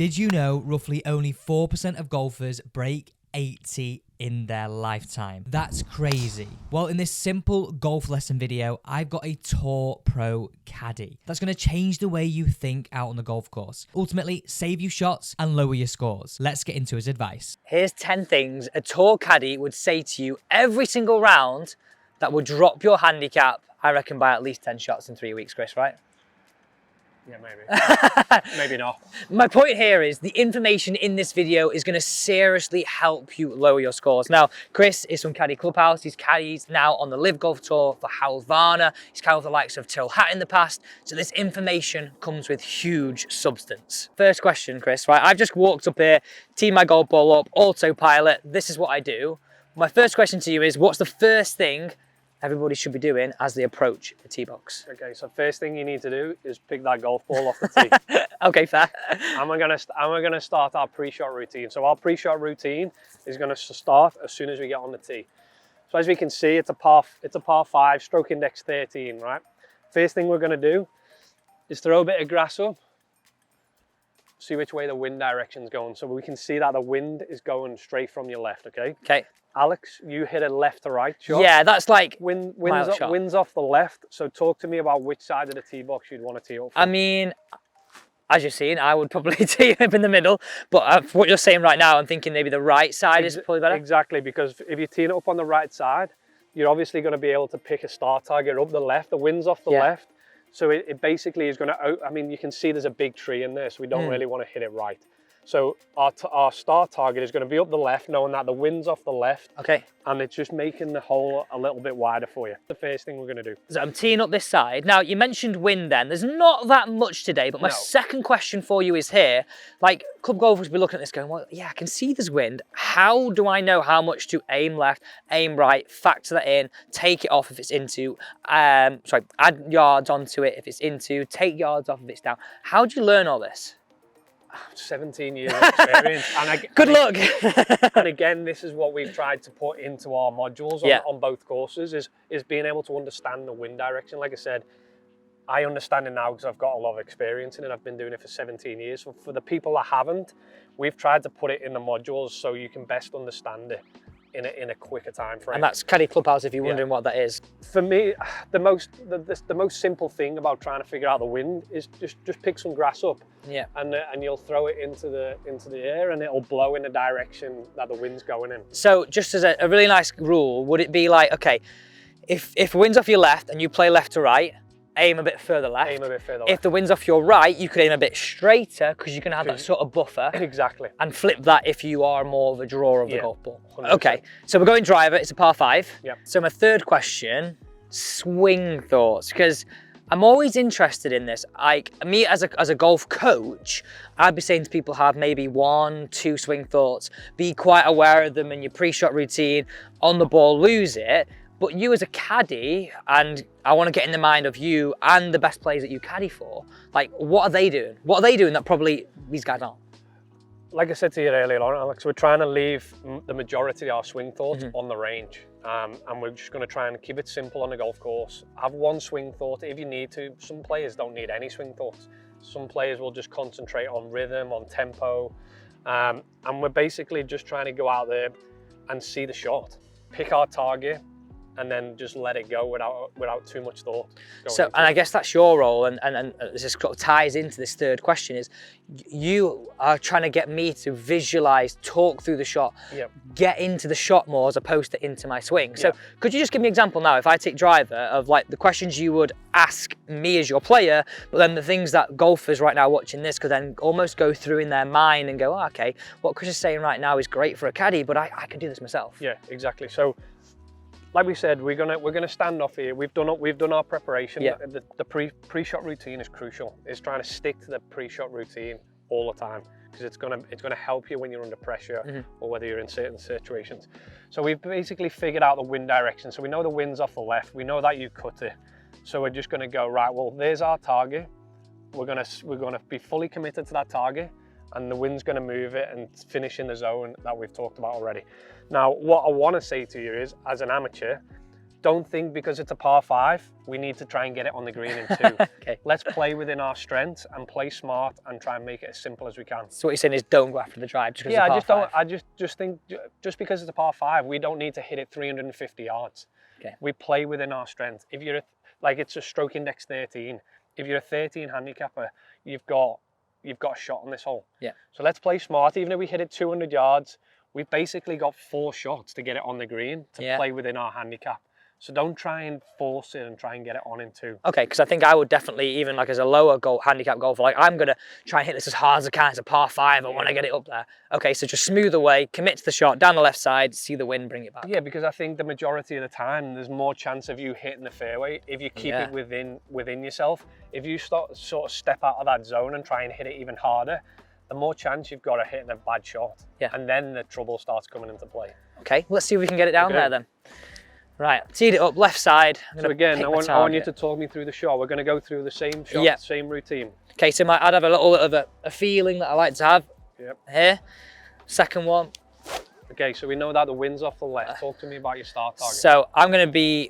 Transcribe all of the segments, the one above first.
Did you know roughly only 4% of golfers break 80 in their lifetime? That's crazy. Well, in this simple golf lesson video, I've got a Tour Pro Caddy that's going to change the way you think out on the golf course. Ultimately, save you shots and lower your scores. Let's get into his advice. Here's 10 things a Tour Caddy would say to you every single round that would drop your handicap, I reckon, by at least 10 shots in 3 weeks, Chris, right? Yeah, maybe. Maybe not. My point here is the information in this video is going to seriously help you lower your scores. Now, Chris is from Caddy Clubhouse. He's caddied now on the Live Golf Tour for Howell Varner. He's caddied with the likes of Till Hatt in the past. So this information comes with huge substance. First question, Chris, right? I've just walked up here, teed my golf ball up, autopilot. This is what I do. My first question to you is, what's the first thing everybody should be doing as they approach the tee box? Okay, so first thing you need to do is pick that golf ball off the tee. Okay, fair. And we're gonna start our pre-shot routine. So our pre-shot routine is gonna start as soon as we get on the tee. So as we can see, it's a par 5, stroke index 13, right? First thing we're gonna do is throw a bit of grass up, see which way the wind direction's going. So we can see that the wind is going straight from your left, okay? Okay. Alex, you hit a left to right shot. Yeah, that's like wind's off the left. So talk to me about which side of the tee box you'd want to tee up from. I mean, as you've seen, I would probably tee up in the middle, but for what you're saying right now, I'm thinking maybe the right side is probably better. Exactly, because if you tee it up on the right side, you're obviously going to be able to pick a start target up the left. The wind's off the left. So it basically is going to, I mean, you can see there's a big tree in there, so we don't really want to hit it right. So our start target is going to be up the left, knowing that the wind's off the left. Okay. And it's just making the hole a little bit wider for you. The first thing we're going to do. So I'm teeing up this side. Now, you mentioned wind then. There's not that much today, but my second question for you is here. Like, club golfers will be looking at this going, well, yeah, I can see there's wind. How do I know how much to aim left, aim right, factor that in, take it off if it's into, add yards onto it if it's into, take yards off if it's down. How do you learn all this? 17 years of experience. Good luck. And again, this is what we've tried to put into our modules on both courses, is being able to understand the wind direction. Like I said, I understand it now because I've got a lot of experience in it. I've been doing it for 17 years. So for the people that haven't, we've tried to put it in the modules so you can best understand it in a quicker time frame. And that's Caddy Clubhouse if you're wondering what that is. For me, the most simple thing about trying to figure out the wind is just pick some grass up. Yeah. And you'll throw it into the air and it'll blow in the direction that the wind's going in. So just as a really nice rule, would it be like, okay, if wind's off your left and you play left to right, aim a bit further left. Aim a bit further left. If the wind's off your right, you could aim a bit straighter because you're going to have that sort of buffer. Exactly. And flip that if you are more of a drawer of the golf ball. 100%. Okay, so we're going driver. It's a par 5. Yep. So my third question, swing thoughts, because I'm always interested in this. Like me as a golf coach, I'd be saying to people have maybe 1, 2 swing thoughts. Be quite aware of them in your pre-shot routine. On the ball, lose it. But you as a caddy, and I want to get in the mind of you and the best players that you caddy for, like, what are they doing? What are they doing that probably these guys aren't? Like I said to you earlier on, Alex, we're trying to leave the majority of our swing thoughts on the range. And we're just going to try and keep it simple on the golf course. Have 1 swing thought if you need to. Some players don't need any swing thoughts. Some players will just concentrate on rhythm, on tempo. And we're basically just trying to go out there and see the shot. Pick our target, and then just let it go without too much thought. So, and I guess that's your role, and this sort of ties into this third question, is you are trying to get me to visualize, talk through the shot, get into the shot more as opposed to into my swing. So could you just give me an example now, if I take driver, of like the questions you would ask me as your player, but then the things that golfers right now watching this could then almost go through in their mind and go, oh, okay, what Chris is saying right now is great for a caddy, but I can do this myself. Yeah, exactly. So, like we said, we're gonna stand off here. We've done our preparation. Yeah. The pre-shot routine is crucial. It's trying to stick to the pre-shot routine all the time because it's gonna help you when you're under pressure or whether you're in certain situations. So we've basically figured out the wind direction. So we know the wind's off the left. We know that you cut it. So we're just gonna go right. Well, there's our target. We're gonna be fully committed to that target, and the wind's gonna move it and finish in the zone that we've talked about already. Now, what I want to say to you is, as an amateur, don't think because it's a par 5, we need to try and get it on the green in 2. Okay. Let's play within our strengths and play smart and try and make it as simple as we can. So what you're saying is don't go after the drive just because Yeah, it's a par 5. I just think just because it's a par 5, we don't need to hit it 350 yards. Okay. We play within our strength. If you're like, it's a stroke index 13. If you're a 13 handicapper, you've got a shot on this hole. Yeah. So let's play smart. Even if we hit it 200 yards, we've basically got 4 shots to get it on the green to play within our handicap. So don't try and force it and try and get it on in 2. Okay, because I think I would definitely, even like as a lower handicap golfer, like I'm going to try and hit this as hard as I can. It's a par 5, I want to get it up there. Okay, so just smooth away, commit to the shot, down the left side, see the wind, bring it back. Yeah, because I think the majority of the time, there's more chance of you hitting the fairway if you keep it within yourself. If you sort of step out of that zone and try and hit it even harder, the more chance you've got of hitting a bad shot. Yeah. And then the trouble starts coming into play. Okay, let's see if we can get it down there then. Right, teed it up, left side. So again, I want you to talk me through the shot. We're going to go through the same shot, same routine. Okay, so I'd have a little bit of a feeling that I like to have here. Second one. Okay, so we know that the wind's off the left. Talk to me about your start target. So I'm going to be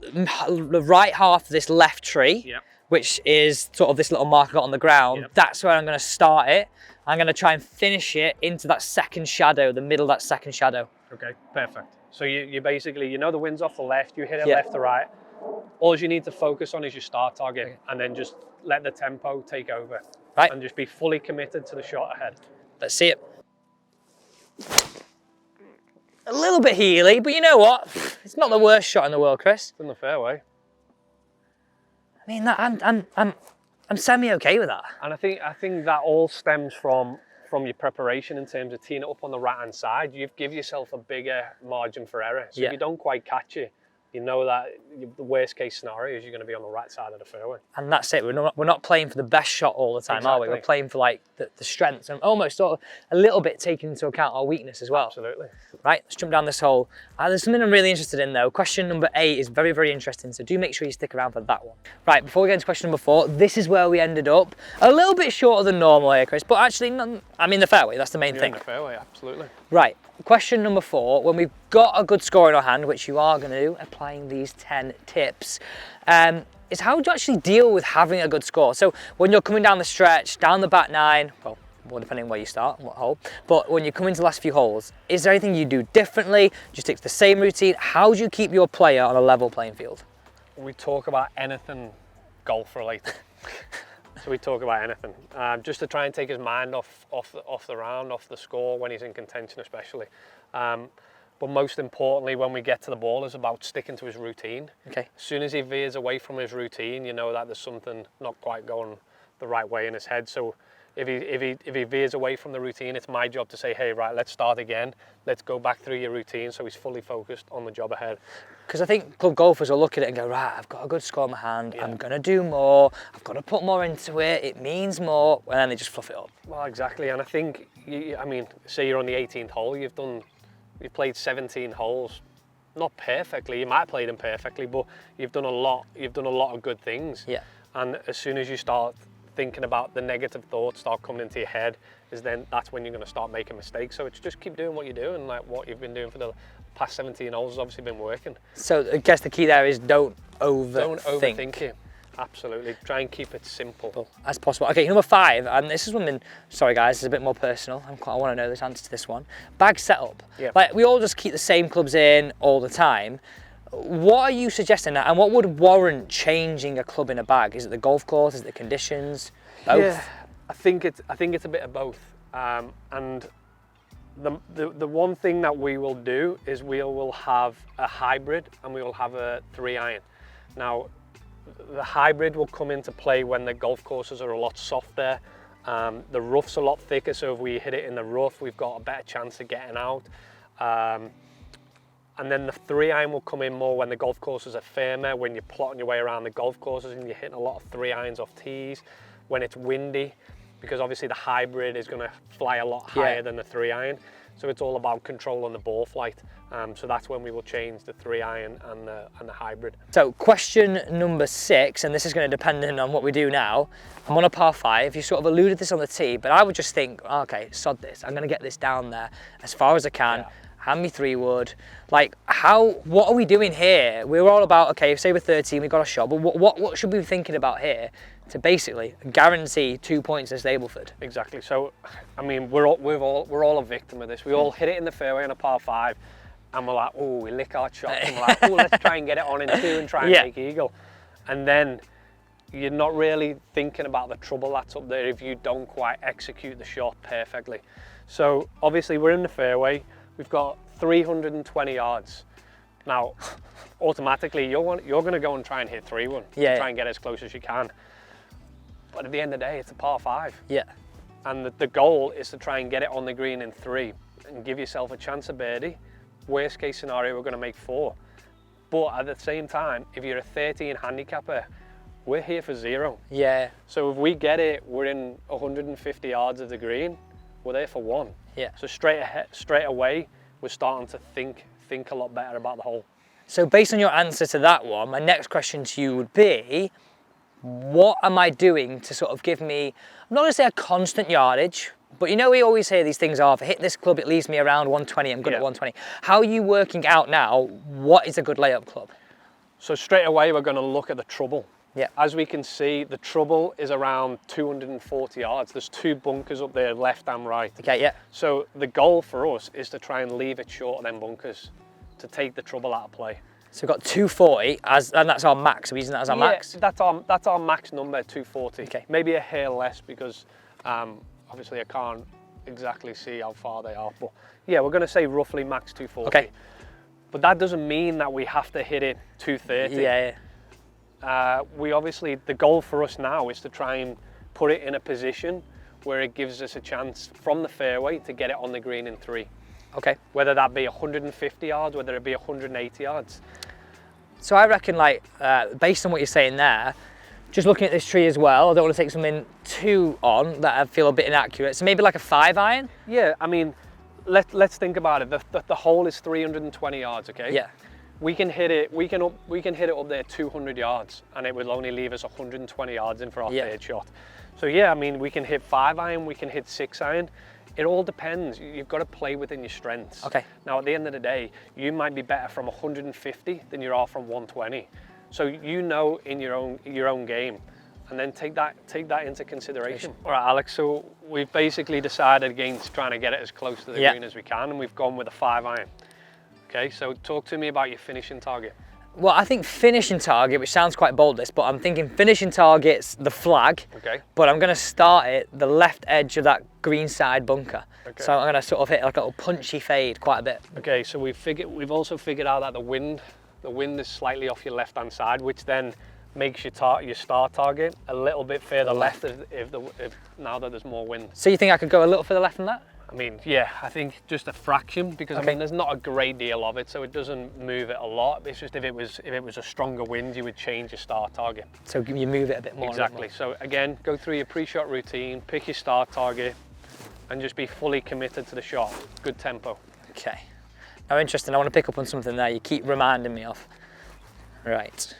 the right half of this left tree, which is sort of this little mark I got on the ground. That's where I'm going to start it. I'm going to try and finish it into that second shadow, the middle of that second shadow. Okay, perfect. So you basically, you know the wind's off the left, you hit it left to right. All you need to focus on is your start target and then just let the tempo take over. Right. And just be fully committed to the shot ahead. Let's see it. A little bit heely, but you know what? It's not the worst shot in the world, Chris. It's in the fairway. I mean, I'm semi-okay with that. And I think that all stems from your preparation in terms of teeing it up on the right-hand side. You've give yourself a bigger margin for error. So if you don't quite catch it, you know that the worst case scenario is you're going to be on the right side of the fairway. And that's it. We're not playing for the best shot all the time, are we? We're playing for like the strengths and almost sort of a little bit taking into account our weakness as well. Absolutely. Right, let's jump down this hole. There's something I'm really interested in though. Question number 8 is very, very interesting, so do make sure you stick around for that one. Right, before we get into question number 4, this is where we ended up. A little bit shorter than normal here, Chris, but actually, I'm in the fairway, that's the main thing. In the fairway, absolutely. Right, question number 4, when we've got a good score in our hand, which you are going to do, applying these 10 tips, is how do you actually deal with having a good score? So when you're coming down the stretch, down the back 9, well, depending on where you start, what hole, but when you come into the last few holes, is there anything you do differently? Do you stick to the same routine? How do you keep your player on a level playing field? We talk about anything golf related. So we talk about anything, just to try and take his mind off the round, off the score when he's in contention especially. But most importantly, when we get to the ball, is about sticking to his routine. Okay. As soon as he veers away from his routine, you know that there's something not quite going the right way in his head. So if he veers away from the routine, it's my job to say, hey, right, let's start again. Let's go back through your routine so he's fully focused on the job ahead. Because I think club golfers will look at it and go, right, I've got a good score in my hand, I'm going to do more, I've got to put more into it, it means more, and then they just fluff it up. Well, exactly, and I think, I mean, say you're on the 18th hole, you've played 17 holes, not perfectly, you might have played them perfectly, but you've done a lot of good things. Yeah. And as soon as you start thinking about the negative thoughts start coming into your head, that's when you're going to start making mistakes. So it's just keep doing what you're doing, like what you've been doing for the past 17 holes has obviously been working. So I guess the key there is don't overthink. Don't overthink it. Absolutely. Try and keep it simple as possible. Okay, number 5, and this is something, sorry guys, it's a bit more personal. I want to know this answer to this one. Bag setup. Yep. Like we all just keep the same clubs in all the time. What are you suggesting that, and what would warrant changing a club in a bag? Is it the golf course? Is it the conditions? Both? Yeah, I think it's a bit of both. And the one thing that we will do is we will have a hybrid and we will have a 3-iron. Now, the hybrid will come into play when the golf courses are a lot softer. The rough's a lot thicker, so if we hit it in the rough, we've got a better chance of getting out. And then the 3-iron will come in more when the golf courses are firmer, when you're plotting your way around the golf courses and you're hitting a lot of 3-irons off tees, when it's windy, because obviously the hybrid is going to fly a lot higher than the 3-iron. So it's all about controlling the ball flight. So that's when we will change the 3-iron and the hybrid. So question number 6, and this is going to depend on what we do now. I'm on a par 5. You sort of alluded this on the tee, but I would just think, okay, sod this. I'm going to get this down there as far as I can. hand me 3-wood. Like, what are we doing here? We're all about, okay, say we're 13, we got a shot, but what should we be thinking about here to basically guarantee 2 points to Stableford? Exactly. So, I mean, we're all a victim of this. We all hit it in the fairway on a par 5, and we're like, oh, we lick our chops, and we're like, oh, let's try and get it on in 2 and try and make eagle. And then you're not really thinking about the trouble that's up there if you don't quite execute the shot perfectly. So obviously we're in the fairway, we've got 320 yards. Now, automatically you're going to go and try and hit 3-1, try and get as close as you can. But at the end of the day, it's a par 5. Yeah. And the goal is to try and get it on the green in 3 and give yourself a chance of birdie. Worst case scenario, we're going to make 4. But at the same time, if you're a 13 handicapper, we're here for 0. Yeah. So if we get it, we're in 150 yards of the green, we're there for 1. Yeah. So straight away, we're starting to think a lot better about the hole. So based on your answer to that one, my next question to you would be, what am I doing to sort of give me, I'm not going to say a constant yardage, but you know we always hear these things are, if I hit this club, it leaves me around 120, I'm good at 120. How are you working out now, what is a good layup club? So straight away, we're going to look at the trouble. Yeah. As we can see, the trouble is around 240 yards. There's 2 bunkers up there, left and right. Okay, yeah. So the goal for us is to try and leave it short of them bunkers to take the trouble out of play. So we've got 240, and that's our max. Are we using that as our max? That's our max number, 240. Okay. Maybe a hair less because obviously I can't exactly see how far they are. But yeah, we're going to say roughly max 240. Okay. But that doesn't mean that we have to hit it 230. Yeah. We obviously, the goal for us now is to try and put it in a position where it gives us a chance from the fairway to get it on the green in 3. Okay. Whether that be 150 yards, whether it be 180 yards. So I reckon, like, based on what you're saying there, just looking at this tree as well, I don't want to take something too on that I feel a bit inaccurate. So maybe like a 5-iron? Yeah, I mean, let's think about it. The hole is 320 yards, okay? Yeah. We can hit it. We can hit it up there 200 yards, and it will only leave us 120 yards in for our third shot. So yeah, I mean, we can hit 5-iron, we can hit 6-iron. It all depends. You've got to play within your strengths. Okay. Now, at the end of the day, you might be better from 150 than you are from 120. So you know in your own game, and then take that into consideration. All right, Alex. So we've basically decided against trying to get it as close to the green as we can, and we've gone with a 5-iron. Okay, so talk to me about your finishing target. Well, I think finishing target, which sounds quite bold, but I'm thinking finishing target's the flag. Okay. But I'm going to start it the left edge of that green side bunker. Okay. So I'm going to sort of hit like a little punchy fade quite a bit. Okay, so we've also figured out that the wind is slightly off your left hand side, which then makes your start target a little bit further left if now that there's more wind. So you think I could go a little further left than that? I mean, yeah, I think just a fraction, because I mean, there's not a great deal of it, so it doesn't move it a lot. It's just if it was a stronger wind, you would change your start target. So you move it a bit more. Exactly. So again, go through your pre-shot routine, pick your start target, and just be fully committed to the shot. Good tempo. Okay. Now, interesting. I want to pick up on something there. You keep reminding me of. Right.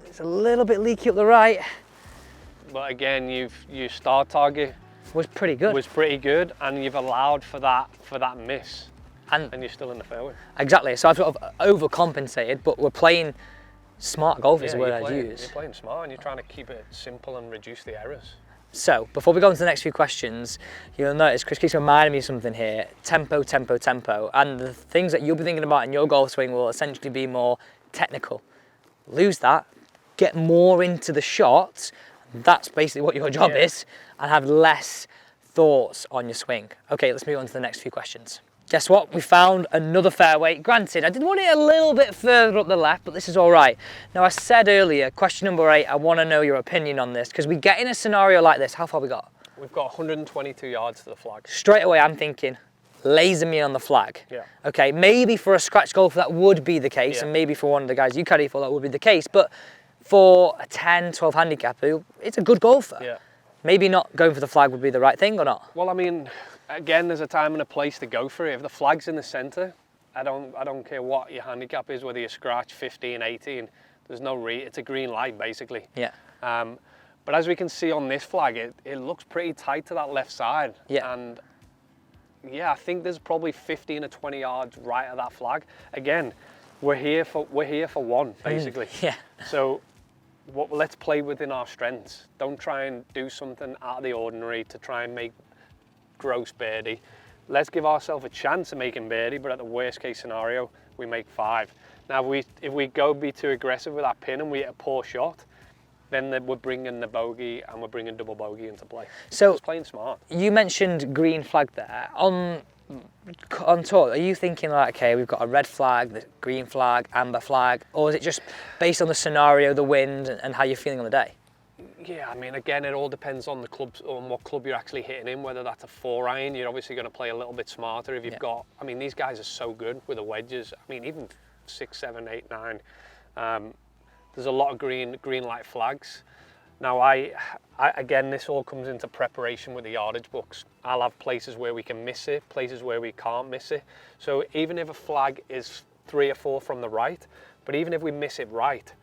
It's a little bit leaky up the right. But again, your start target was pretty good, and you've allowed for that miss, and you're still in the fairway. Exactly. So I've sort of overcompensated, but we're playing smart golf is the word I'd use. You're playing smart, and you're trying to keep it simple and reduce the errors. So before we go into the next few questions, you'll notice Chris keeps reminding me of something here: tempo, tempo, tempo, and the things that you'll be thinking about in your golf swing will essentially be more technical. Lose that, get more into the shot. That's basically what your job is, and have less thoughts on your swing. Okay, let's move on to the next few questions. Guess what? We found another fairway. Granted, I did want it a little bit further up the left, but this is all right. Now, I said earlier, question number 8, I want to know your opinion on this, because we get in a scenario like this. How far we got? We've got 122 yards to the flag. Straight away, I'm thinking, laser me on the flag. Yeah. Okay, maybe for a scratch golfer that would be the case, and maybe for one of the guys you caddy for that would be the case, but for a 10, 12 handicap, it's a good golfer. Yeah. Maybe not going for the flag would be the right thing or not? Well, I mean, again, there's a time and a place to go for it. If the flag's in the centre, I don't care what your handicap is, whether you scratch 15, 18, there's no it's a green light basically. Yeah. But as we can see on this flag, it looks pretty tight to that left side. Yeah. And Yeah, I think there's probably 15 or 20 yards right of that flag. Again, we're here for one, basically. Yeah. So let's play within our strengths. Don't try and do something out of the ordinary to try and make gross birdie. Let's give ourselves a chance of making birdie, but at the worst case scenario, we make 5. Now, if we go be too aggressive with that pin and we hit a poor shot, then we're bringing the bogey and we're bringing double bogey into play. So it's playing smart. You mentioned green flag there. On tour, are you thinking like, okay, we've got a red flag, the green flag, amber flag, or is it just based on the scenario, the wind, and how you're feeling on the day? Yeah, I mean, again, it all depends on the clubs, on what club you're actually hitting in. Whether that's a 4-iron, you're obviously going to play a little bit smarter. If you've got, I mean, these guys are so good with the wedges. I mean, even 6, 7, 8, 9. There's a lot of green light flags. Now, I again, this all comes into preparation with the yardage books. I'll have places where we can miss it, places where we can't miss it. So even if a flag is 3 or 4 from the right, but even if we miss it right,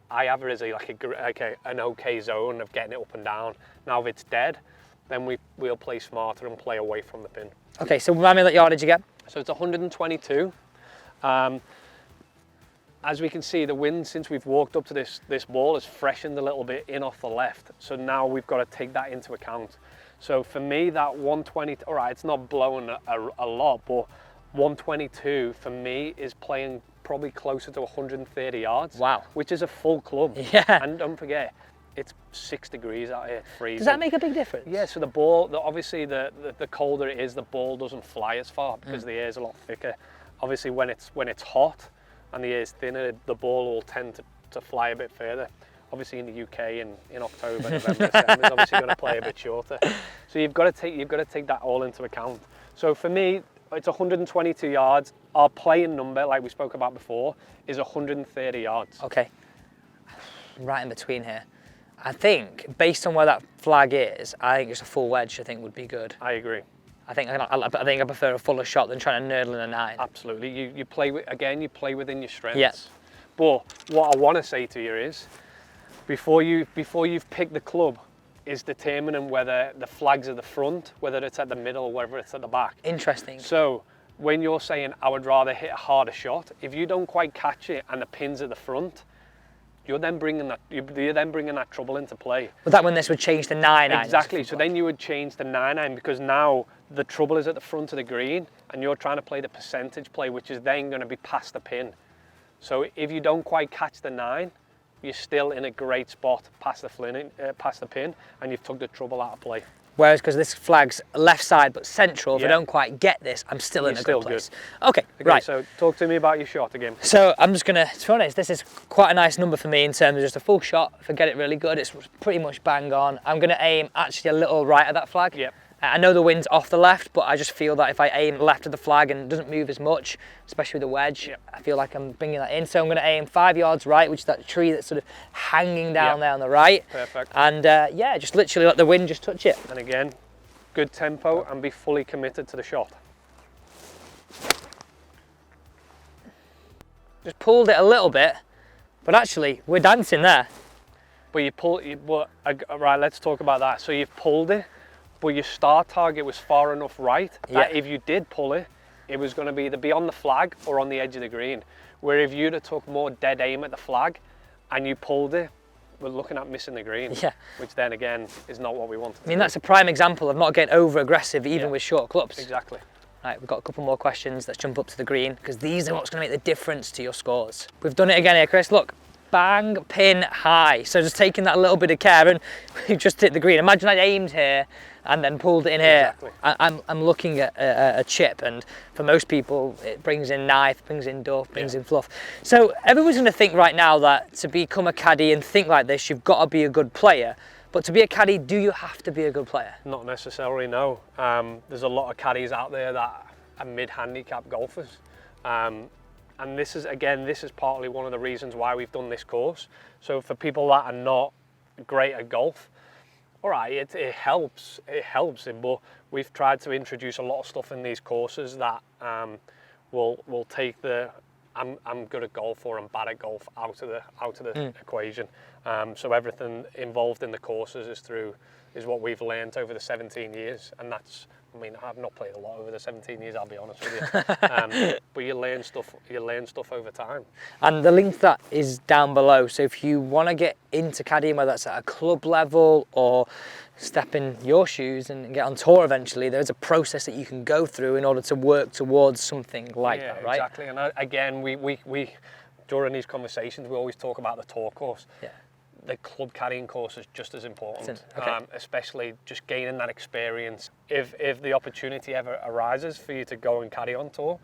I have it as an okay zone of getting it up and down. Now, if it's dead, then we'll play smarter and play away from the pin. Okay, so remind me that yardage again. So it's 122. As we can see, the wind since we've walked up to this ball has freshened a little bit in off the left. So now we've got to take that into account. So for me, that 120, all right, it's not blowing a lot, but 122 for me is playing probably closer to 130 yards. Wow. Which is a full club. Yeah. And don't forget, it's 6 degrees out here, freezing. Does that make a big difference? Yeah, so the ball, obviously the colder it is, the ball doesn't fly as far because the air is a lot thicker. Obviously when it's hot, and the air is thinner, the ball will tend to fly a bit further. Obviously in the UK in October, November, December is obviously going to play a bit shorter. So you've got to take that all into account. So for me, it's 122 yards. Our playing number, like we spoke about before, is 130 yards. Okay, right in between here. I think based on where that flag is, I think just a full wedge I think would be good. I agree. I think I prefer a fuller shot than trying to nerdle in a 9. Absolutely. You play you play within your strengths. Yes. But what I want to say to you is, before you've picked the club, is determining whether the flag's at the front, whether it's at the middle, or whether it's at the back. Interesting. So when you're saying I would rather hit a harder shot, if you don't quite catch it and the pin's at the front, you're then bringing that trouble into play. But that when this would change to 9 iron. Exactly. So then you would change to 9 iron because now the trouble is at the front of the green and you're trying to play the percentage play, which is then going to be past the pin. So if you don't quite catch the 9, you're still in a great spot past the pin, and you've took the trouble out of play. Whereas because this flag's left side but central, if I don't quite get this, I'm still in a good place. Okay, right. So talk to me about your shot again. So I'm just gonna, to be honest, this is quite a nice number for me in terms of just a full shot. If I get it really good, it's pretty much bang on. I'm gonna aim actually a little right of that flag. Yep. I know the wind's off the left, but I just feel that if I aim left of the flag and it doesn't move as much, especially with the wedge, I feel like I'm bringing that in. So I'm going to aim 5 yards right, which is that tree that's sort of hanging down there on the right. Perfect. And yeah, just literally let the wind just touch it. And again, good tempo and be fully committed to the shot. Just pulled it a little bit, but actually we're dancing there. But right, let's talk about that. So you've pulled it, but your start target was far enough right that if you did pull it, it was going to be either be on the flag or on the edge of the green. Where if you'd have took more dead aim at the flag and you pulled it, we're looking at missing the green, which then again is not what we wanted. I mean, that's a prime example of not getting over aggressive even with short clubs. Exactly. Right, we've got a couple more questions. Let's jump up to the green because these are what's going to make the difference to your scores. We've done it again here, Chris. Look. Bang, pin, high. So just taking that little bit of care, and we've just hit the green. Imagine I'd aimed here and then pulled it in here. Exactly. I'm looking at a chip, and for most people, it brings in knife, brings in duff, brings in fluff. So everyone's going to think right now that to become a caddy and think like this, you've got to be a good player. But to be a caddy, do you have to be a good player? Not necessarily, no. There's a lot of caddies out there that are mid-handicap golfers. And this is partly one of the reasons why we've done this course. So for people that are not great at golf, all right, it helps, but we've tried to introduce a lot of stuff in these courses that will take the I'm good at golf or I'm bad at golf out of the equation. So everything involved in the courses is what we've learned over the 17 years, and that's I mean, I've not played a lot over the 17 years, I'll be honest with you. But you learn stuff over time. And the link to that is down below. So if you want to get into caddying, whether that's at a club level or step in your shoes and get on tour eventually, there's a process that you can go through in order to work towards something like that, right? Exactly. And again, we during these conversations, we always talk about the tour course. Yeah. The club caddying course is just as important, okay. Especially just gaining that experience. If the opportunity ever arises for you to go and caddy on tour,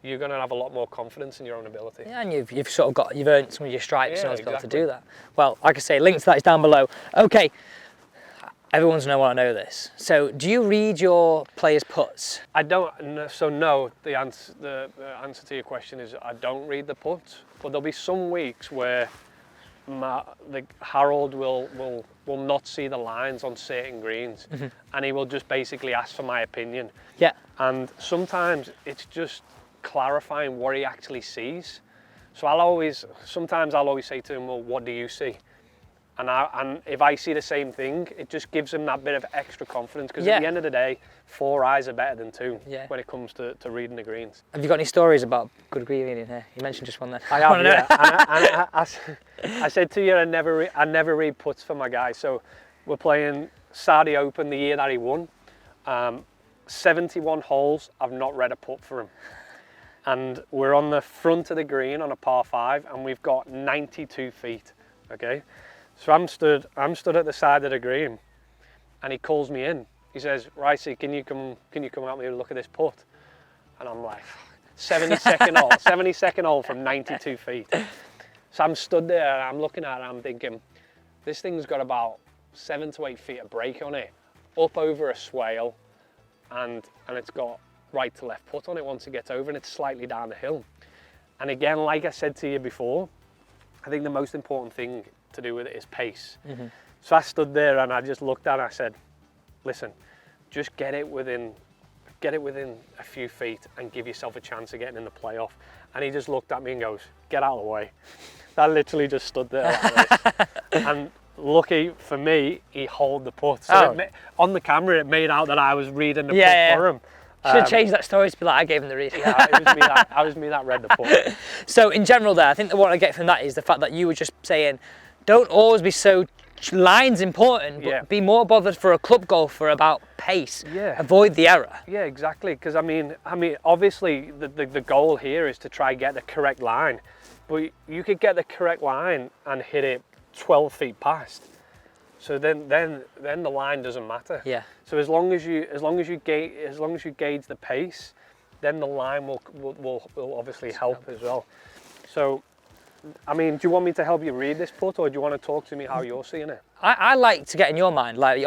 you're going to have a lot more confidence in your own ability. Yeah, and you've sort of you've earned some of your stripes in order to be able to exactly. do that. Well, like I say, links to that is down below. Okay, everyone's going to want to know this. So, do you read your players' putts? I don't. So no, the answer to your question is I don't read the putts, but there'll be some weeks where Harold will not see the lines on certain greens, and he will just basically ask for my opinion. Yeah. And sometimes it's just clarifying what he actually sees. So sometimes I'll always say to him, well, what do you see? And if I see the same thing, it just gives him that bit of extra confidence, because at the end of the day, 4 eyes are better than 2 when it comes to reading the greens. Have you got any stories about good green reading here? You mentioned just one there. I have, yeah. I said to you, I never read putts for my guys. So we're playing Saudi Open the year that he won. 71 holes, I've not read a putt for him. And we're on the front of the green on a par 5, and we've got 92 feet, okay? So I'm stood at the side of the green, and he calls me in. He says, "Ricey, can you come out and look at this putt?" And I'm like, 72nd hole from 92 feet. So I'm stood there and I'm looking at it, and I'm thinking, this thing's got about 7 to 8 feet of break on it, up over a swale, and it's got right to left putt on it once it gets over, and it's slightly down the hill. And again, like I said to you before, I think the most important thing to do with it is pace. So I stood there and I just looked at it and I said, listen, just get it within a few feet and give yourself a chance of getting in the playoff. And he just looked at me and goes, get out of the way. I literally just stood there like this. And lucky for me, he holed the putt. So on the camera, it made out that I was reading the putt for him. Should have changed that story to be like, I gave him the read. Yeah, it was me that read the putt. So in general there, I think what I get from that is the fact that you were just saying, don't always be so line's important, but be more bothered for a club golfer about pace. Yeah. Avoid the error. Yeah, exactly. Because I mean, obviously the goal here is to try get the correct line, but you could get the correct line and hit it 12 feet past. So then the line doesn't matter. Yeah. So as long as you gauge the pace, then the line will obviously help as well. So, I mean, do you want me to help you read this putt, or do you want to talk to me how you're seeing it? I like to get in your mind. Like,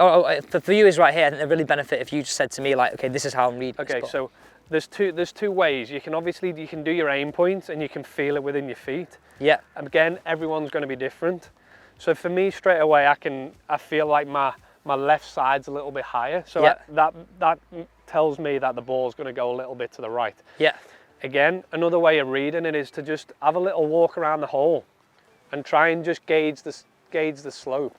for viewers right here, I think they'd really benefit if you just said to me, like, okay, this is how I'm reading this putt. So there's two ways. You can do your aim points and you can feel it within your feet. Yeah. Again, everyone's going to be different. So for me, straight away, I feel like my left side's a little bit higher. So that tells me that the ball's going to go a little bit to the right. Yeah. Again, another way of reading it is to just have a little walk around the hole and try and just gauge the slope.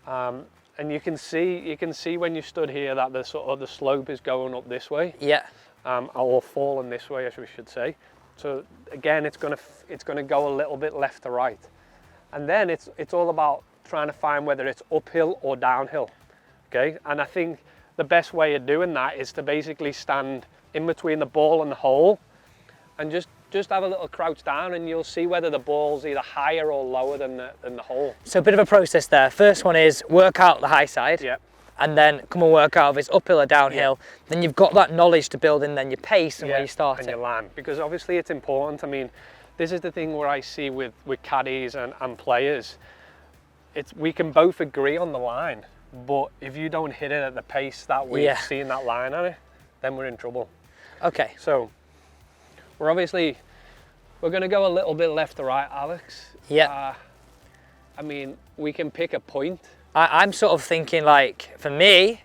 And you can see when you stood here that the slope is going up this way. Yeah. Or falling this way, as we should say. So again, it's gonna go a little bit left to right. And then it's all about trying to find whether it's uphill or downhill, okay? And I think the best way of doing that is to basically stand in between the ball and the hole and just have a little crouch down, and you'll see whether the ball's either higher or lower than the hole. So a bit of a process there. First one is work out the high side. Yeah. And then come and work out if it's uphill or downhill. Yeah. Then you've got that knowledge to build in then your pace and where you start and your line. Because obviously it's important. I mean, this is the thing where I see with caddies and players. We can both agree on the line, but if you don't hit it at the pace that we've seen that line on it, then we're in trouble. Okay. So we're going to go a little bit left to right, Alex. Yeah. I mean, we can pick a point. I'm sort of thinking, like, for me,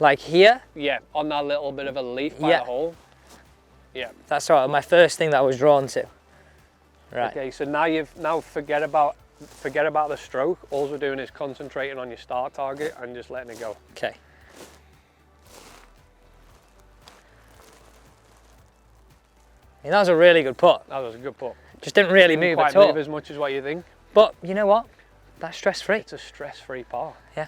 like here. Yeah, on that little bit of a leaf by the hole. Yeah. That's sort of my first thing that I was drawn to. Right. Okay, so now forget about the stroke. All we're doing is concentrating on your start target and just letting it go. Okay. mean, that was a really good putt. That was a good putt. Just didn't really Didn't move quite at all. move as much as what you think. But you know what? That's stress-free. It's a stress-free par. Yeah.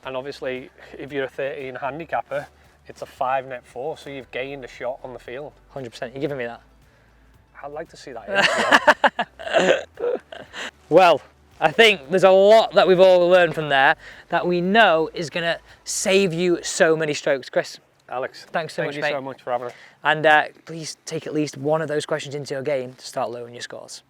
And obviously, if you're a 13 handicapper, it's a 5 net 4, so you've gained a shot on the field. 100%. You're giving me that. I'd like to see that. Well, I think there's a lot that we've all learned from there that we know is going to save you so many strokes. Chris, Alex, thanks so much, thank mate. you so much for having us. And please take at least one of those questions into your game to start lowering your scores.